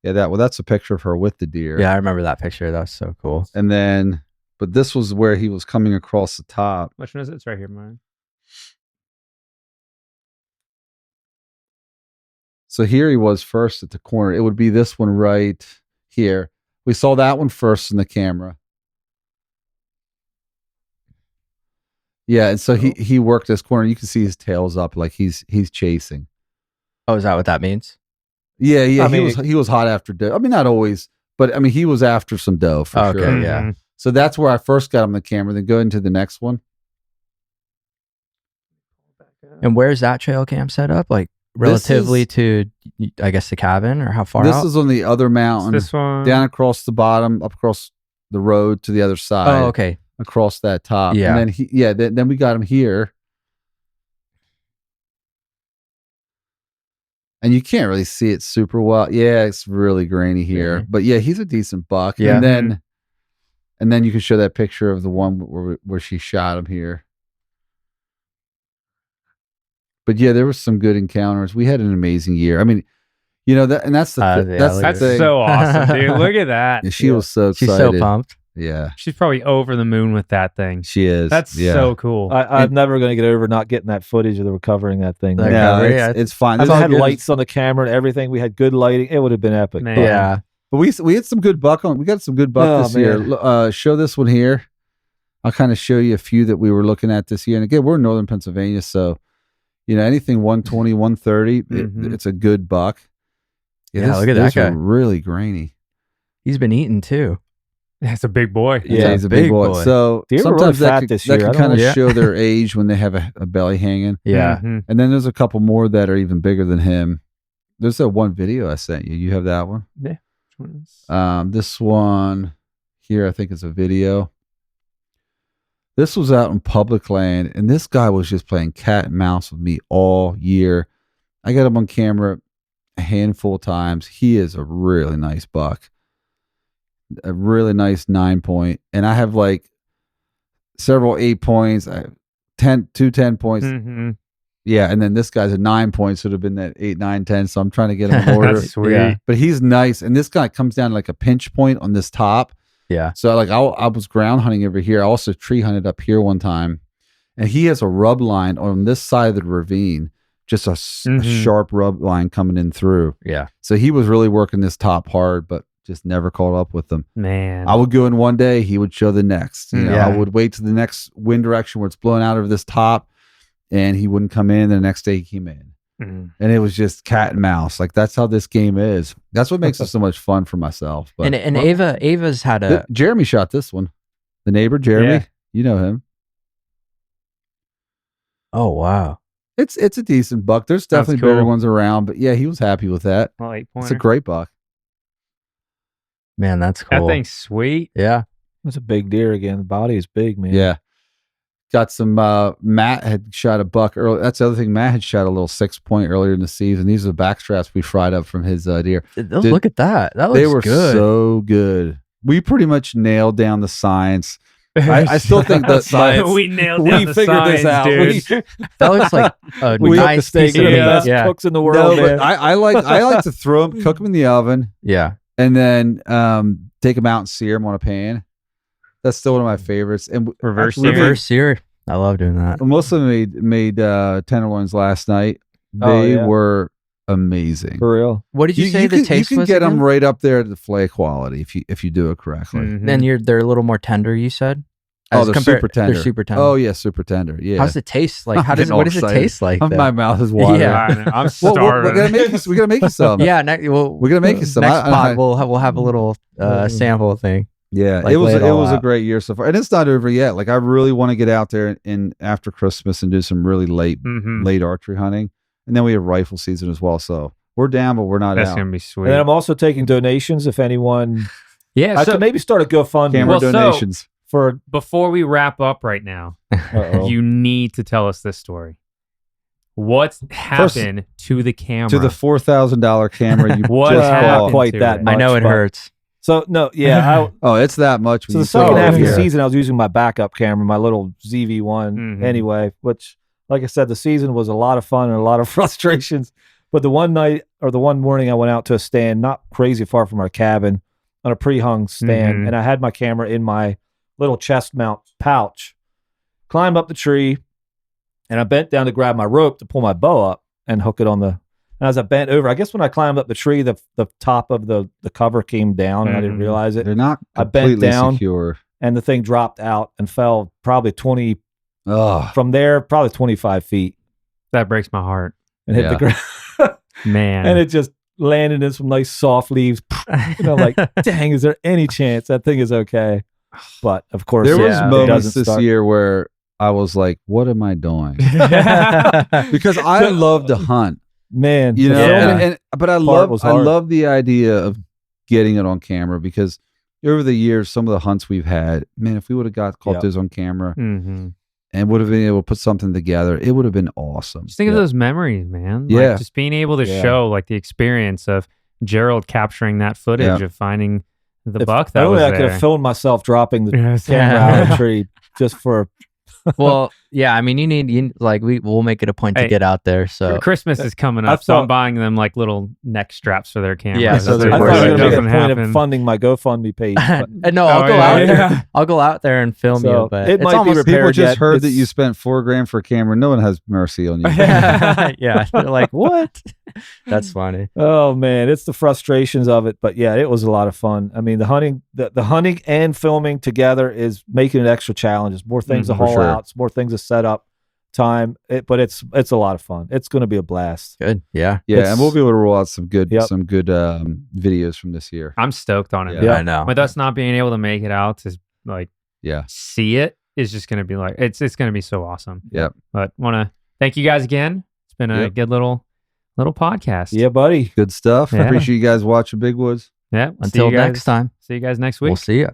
Speaker 3: Yeah. That's a picture of her with the deer.
Speaker 4: Yeah, I remember that picture. That was so cool.
Speaker 3: And then, but this was where he was coming across the top.
Speaker 1: Which one is it? It's right here, Myron.
Speaker 3: So here he was first at the corner. It would be this one right here. We saw that one first in the camera. Yeah, and so he worked this corner. You can see his tail's up, like he's chasing.
Speaker 4: Oh, is that what that means?
Speaker 3: Yeah,
Speaker 2: I
Speaker 3: he
Speaker 2: mean-
Speaker 3: was hot after doe. I mean, not always, but I mean, he was after some doe for
Speaker 4: Okay.
Speaker 3: sure.
Speaker 4: Yeah.
Speaker 1: Mhm.
Speaker 3: So that's where I first got him the camera. Then go into the next one.
Speaker 4: And where's that trail cam set up? Like relatively to, I guess, the cabin, or how far
Speaker 3: This
Speaker 4: out?
Speaker 3: is on the other mountain,
Speaker 1: This one.
Speaker 3: down across the bottom, up across the road to the other side.
Speaker 4: Oh, okay.
Speaker 3: Across that top.
Speaker 4: Yeah.
Speaker 3: And then then we got him here. And you can't really see it super well. Yeah, it's really grainy here.
Speaker 4: Yeah.
Speaker 3: But yeah, he's a decent buck.
Speaker 4: Yeah.
Speaker 3: And then you can show that picture of the one where she shot him here. But yeah, there was some good encounters. We had an amazing year. I mean, that's the
Speaker 4: Yeah,
Speaker 3: that's the
Speaker 4: look
Speaker 1: That's
Speaker 3: thing.
Speaker 1: so awesome, dude. Look at that.
Speaker 3: Yeah, she was so
Speaker 4: She's
Speaker 3: excited.
Speaker 4: so pumped.
Speaker 3: Yeah,
Speaker 1: She's probably over the moon with that thing.
Speaker 3: she is.
Speaker 1: That's
Speaker 3: yeah.
Speaker 1: so cool.
Speaker 2: I'm never going to get over not getting that footage of the recovering that thing.
Speaker 4: Like,
Speaker 3: No,
Speaker 4: recovery, yeah.
Speaker 3: it's fine.
Speaker 2: If
Speaker 3: This
Speaker 2: I
Speaker 3: is
Speaker 2: had
Speaker 3: good.
Speaker 2: lights on the camera and everything, we had good lighting, it would have been epic.
Speaker 1: Man.
Speaker 4: Yeah.
Speaker 3: But we had some good buck on. We got some good buck
Speaker 2: Oh,
Speaker 3: this year.
Speaker 2: man.
Speaker 3: Show this one here. I'll kind of show you a few that we were looking at this year. And again, we're in northern Pennsylvania, so anything 120, 130,
Speaker 1: Mhm.
Speaker 3: it's a good buck.
Speaker 4: Yeah, look at that
Speaker 3: these are
Speaker 4: guy.
Speaker 3: really grainy.
Speaker 4: He's been eating too.
Speaker 1: That's a big boy.
Speaker 2: Yeah,
Speaker 3: he's a big boy. So
Speaker 2: Deer were
Speaker 3: sometimes
Speaker 2: really
Speaker 3: that
Speaker 2: fat
Speaker 3: can,
Speaker 2: this
Speaker 3: that
Speaker 2: year.
Speaker 3: can
Speaker 2: I don't
Speaker 3: kind of
Speaker 4: know. Yeah.
Speaker 3: show their age when they have a belly hanging.
Speaker 4: Yeah.
Speaker 1: Mhm.
Speaker 3: And then there's a couple more that are even bigger than him. There's that one video I sent you. You have that one?
Speaker 1: Which one is-
Speaker 3: This one here, I think it's a video. This was out in public land, and this guy was just playing cat and mouse with me all year. I got him on camera a handful of times. He is a really nice buck, a really nice 9 point, and I have like several 8 points. I have 2 10 points.
Speaker 1: Mhm.
Speaker 3: Yeah, and then this guy's a 9 point, so it would have been that 8, 9, 10. So I'm trying to get him in order.
Speaker 1: That's sweet.
Speaker 4: Yeah.
Speaker 3: But he's nice, and this guy comes down like a pinch point on this top.
Speaker 4: Yeah.
Speaker 3: So like I was ground hunting over here. I also tree hunted up here one time, and he has a rub line on this side of the ravine, just a
Speaker 1: Mhm.
Speaker 3: sharp rub line coming in through.
Speaker 4: Yeah.
Speaker 3: So he was really working this top hard, but just never caught up with them.
Speaker 1: Man.
Speaker 3: I would go in one day, he would show the next. You know,
Speaker 4: Yeah.
Speaker 3: I would wait to the next wind direction where it's blowing out of this top, and he wouldn't come in. The next day he came in.
Speaker 1: Mhm.
Speaker 3: And it was just cat and mouse. Like that's how this game is. That's what makes it so much fun for myself. But
Speaker 4: And Ava's had a
Speaker 3: Jeremy shot this one. The neighbor, Jeremy,
Speaker 1: Yeah.
Speaker 3: you know him.
Speaker 4: oh wow.
Speaker 3: It's a decent buck. There's
Speaker 1: That's
Speaker 3: definitely better
Speaker 1: cool.
Speaker 3: ones around, but yeah, he was happy with that.
Speaker 1: Well, 8
Speaker 3: It's
Speaker 1: pointer.
Speaker 3: a great buck.
Speaker 4: Man, that's
Speaker 1: That
Speaker 4: cool.
Speaker 1: thing's sweet.
Speaker 4: Yeah.
Speaker 2: It's a big deer again. The body is big, man.
Speaker 3: Yeah. Got some Matt had shot a buck early. That's the other thing. Matt had shot a little 6-point earlier in the season. These are the back straps we fried up from his deer.
Speaker 4: Look at that. That looks
Speaker 3: They were
Speaker 4: good.
Speaker 3: so good. We pretty much nailed down the science. I still think that
Speaker 2: Science.
Speaker 1: we nailed
Speaker 2: We
Speaker 1: down the
Speaker 2: figured this
Speaker 1: science,
Speaker 2: out.
Speaker 1: dude.
Speaker 4: That looks like a
Speaker 2: We got the
Speaker 4: nice
Speaker 2: steak.
Speaker 4: piece of
Speaker 2: One of the
Speaker 4: meat.
Speaker 2: best
Speaker 4: Yeah.
Speaker 2: cooks in the
Speaker 3: no,
Speaker 2: world,
Speaker 3: but
Speaker 2: man.
Speaker 3: I like to throw them, cook them in the oven,
Speaker 4: Yeah.
Speaker 3: and then take them out and sear them on a pan. That's still one of my favorites. And
Speaker 1: Reverse
Speaker 3: actually,
Speaker 1: sear.
Speaker 4: Reverse sear. I love doing that.
Speaker 3: Melissa made tenderloins last night.
Speaker 2: Oh,
Speaker 3: They
Speaker 2: yeah.
Speaker 3: were amazing.
Speaker 2: For real.
Speaker 4: What did you say the taste
Speaker 3: you can
Speaker 4: was
Speaker 3: get them
Speaker 4: again?
Speaker 3: right up there to the fillet quality if you do it correctly.
Speaker 1: Mhm.
Speaker 4: Then they're a little more tender, you said?
Speaker 3: Oh,
Speaker 4: As
Speaker 3: they're
Speaker 4: compared-
Speaker 3: super tender.
Speaker 4: They're super tender.
Speaker 3: Oh yeah, super tender. Yeah.
Speaker 4: How's it taste? Like,
Speaker 3: I'm
Speaker 4: what
Speaker 3: getting
Speaker 4: does
Speaker 3: all
Speaker 4: it
Speaker 3: excited.
Speaker 4: taste like?
Speaker 3: My
Speaker 4: then?
Speaker 3: mouth is watering.
Speaker 4: Yeah.
Speaker 1: I know. I'm
Speaker 3: Well,
Speaker 1: starving.
Speaker 3: we're gonna make you. We're gonna make you some.
Speaker 4: Yeah,
Speaker 3: we're gonna make you some.
Speaker 4: Next
Speaker 3: I-
Speaker 4: pod, we'll have a little sample thing.
Speaker 3: Yeah,
Speaker 4: Like,
Speaker 3: it was
Speaker 4: lay it
Speaker 3: it
Speaker 4: all
Speaker 3: was a
Speaker 4: out.
Speaker 3: great year so far, and it's not over yet. Like I really want to get out there in after Christmas and do some really
Speaker 1: Mhm.
Speaker 3: late archery hunting, and then we have rifle season as well. So we're down, but we're not
Speaker 1: That's
Speaker 3: out.
Speaker 1: gonna be sweet.
Speaker 2: And then I'm also taking donations if anyone.
Speaker 1: Yeah.
Speaker 2: I
Speaker 1: So
Speaker 2: could maybe start a GoFundMe
Speaker 3: Camera
Speaker 1: Well, so-
Speaker 3: donations.
Speaker 2: for.
Speaker 1: before we wrap up right now,
Speaker 2: Uh-oh.
Speaker 1: you need to tell us this story. What happened to the camera?
Speaker 3: To the $4,000 camera you
Speaker 1: What
Speaker 3: just
Speaker 1: happened
Speaker 3: bought.
Speaker 2: Not quite
Speaker 1: to
Speaker 2: that
Speaker 1: it?
Speaker 2: much.
Speaker 4: I know it
Speaker 2: but-
Speaker 4: hurts.
Speaker 2: So no, yeah.
Speaker 3: Oh, it's that much.
Speaker 2: So
Speaker 3: when
Speaker 2: the
Speaker 3: you
Speaker 2: second
Speaker 3: put it
Speaker 2: half of
Speaker 3: in
Speaker 2: the
Speaker 3: here.
Speaker 2: season, I was using my backup camera, my little ZV-1
Speaker 1: Mhm.
Speaker 2: anyway, which, like I said, the season was a lot of fun and a lot of frustrations. But the one night or the one morning I went out to a stand not crazy far from our cabin on a pre-hung stand,
Speaker 1: Mhm.
Speaker 2: and I had my camera in my little chest mount pouch, climbed up the tree, and I bent down to grab my rope to pull my bow up and hook it on the. And as I bent over, I guess when I climbed up the tree, the top of the cover came down, and I didn't
Speaker 1: Mhm.
Speaker 2: realize it.
Speaker 3: They're not
Speaker 2: I bent
Speaker 3: completely
Speaker 2: down.
Speaker 3: secure.
Speaker 2: And the thing dropped out and fell probably 20
Speaker 3: Oh,
Speaker 2: from there, probably 25 feet,
Speaker 1: That breaks my heart,
Speaker 2: and hit
Speaker 3: Yeah.
Speaker 2: the ground.
Speaker 1: man.
Speaker 2: And it just landed in some nice soft leaves. And I'm like, dang, is there any chance that thing is okay? But of course,
Speaker 3: there was
Speaker 4: yeah,
Speaker 2: it
Speaker 3: moments
Speaker 2: doesn't
Speaker 3: this
Speaker 2: start.
Speaker 3: year where I was like, "What am I doing?" Because I love to hunt.
Speaker 2: Man,
Speaker 3: You
Speaker 2: the
Speaker 3: know,
Speaker 2: filming-
Speaker 3: but I
Speaker 2: was hard.
Speaker 3: love the idea of getting it on camera because over the years, some of the hunts we've had, man, if we would have caught
Speaker 2: Yep.
Speaker 3: those on camera
Speaker 1: Mhm.
Speaker 3: and would have been able to put something together, it would have been awesome.
Speaker 1: Just think of
Speaker 2: Yeah.
Speaker 1: those memories, man.
Speaker 3: Yeah.
Speaker 1: Like, just being able to
Speaker 2: Yeah.
Speaker 1: show like the experience of Gerald capturing that footage
Speaker 3: Yeah.
Speaker 1: of finding the
Speaker 2: if
Speaker 1: buck that
Speaker 2: only
Speaker 1: was
Speaker 2: I could
Speaker 1: there.
Speaker 2: have filmed myself dropping the
Speaker 1: Yes.
Speaker 2: camera out of the tree just for.
Speaker 4: Well, yeah. I mean, we'll make it a point to
Speaker 1: Hey,
Speaker 4: get out there. So
Speaker 1: Christmas is coming
Speaker 2: I
Speaker 1: up, so I'm
Speaker 2: thought-
Speaker 1: buying them like little neck straps for their cameras.
Speaker 4: Yeah, so
Speaker 1: That's
Speaker 4: they're
Speaker 2: I
Speaker 1: it.
Speaker 2: thought you
Speaker 4: worth
Speaker 2: were
Speaker 4: it.
Speaker 2: going to make a
Speaker 1: Doesn't
Speaker 2: point
Speaker 1: happen.
Speaker 2: of funding my GoFundMe page. But,
Speaker 4: no, I'll
Speaker 1: Oh,
Speaker 4: go
Speaker 1: yeah,
Speaker 4: out
Speaker 1: yeah.
Speaker 4: there. I'll go out there and film
Speaker 2: So,
Speaker 4: you. But
Speaker 2: it
Speaker 4: it's
Speaker 2: might be
Speaker 4: almost
Speaker 2: repaired.
Speaker 3: People just
Speaker 2: yet.
Speaker 3: heard that
Speaker 2: It's-
Speaker 3: you spent $4,000 for a camera. No one has mercy on you.
Speaker 4: yeah. They're like, what? That's funny.
Speaker 2: oh man, it's the frustrations of it. But yeah, it was a lot of fun. I mean, the hunting and filming together is making it extra challenges. More things to
Speaker 3: For
Speaker 2: haul
Speaker 3: sure.
Speaker 2: out, more things to set up. Time, but it's a lot of fun. It's going to be a blast.
Speaker 4: Good. Yeah.
Speaker 3: Yeah,
Speaker 2: It's-
Speaker 3: and we'll be able to roll out some good
Speaker 2: Yep.
Speaker 3: videos from this year.
Speaker 1: I'm stoked on it.
Speaker 3: Yeah.
Speaker 1: man.
Speaker 4: I know.
Speaker 1: With us not being able to make it out to like
Speaker 3: Yeah.
Speaker 1: see it is just going to be like it's going to be so awesome.
Speaker 3: Yep.
Speaker 1: But want to thank you guys again. It's been a
Speaker 3: Yep.
Speaker 1: good little podcast.
Speaker 2: Yeah, buddy.
Speaker 3: Good stuff.
Speaker 1: Yeah.
Speaker 3: Appreciate you guys watching Big Woods.
Speaker 1: Yeah.
Speaker 4: Until next time,
Speaker 1: See you guys next week.
Speaker 4: we'll see you.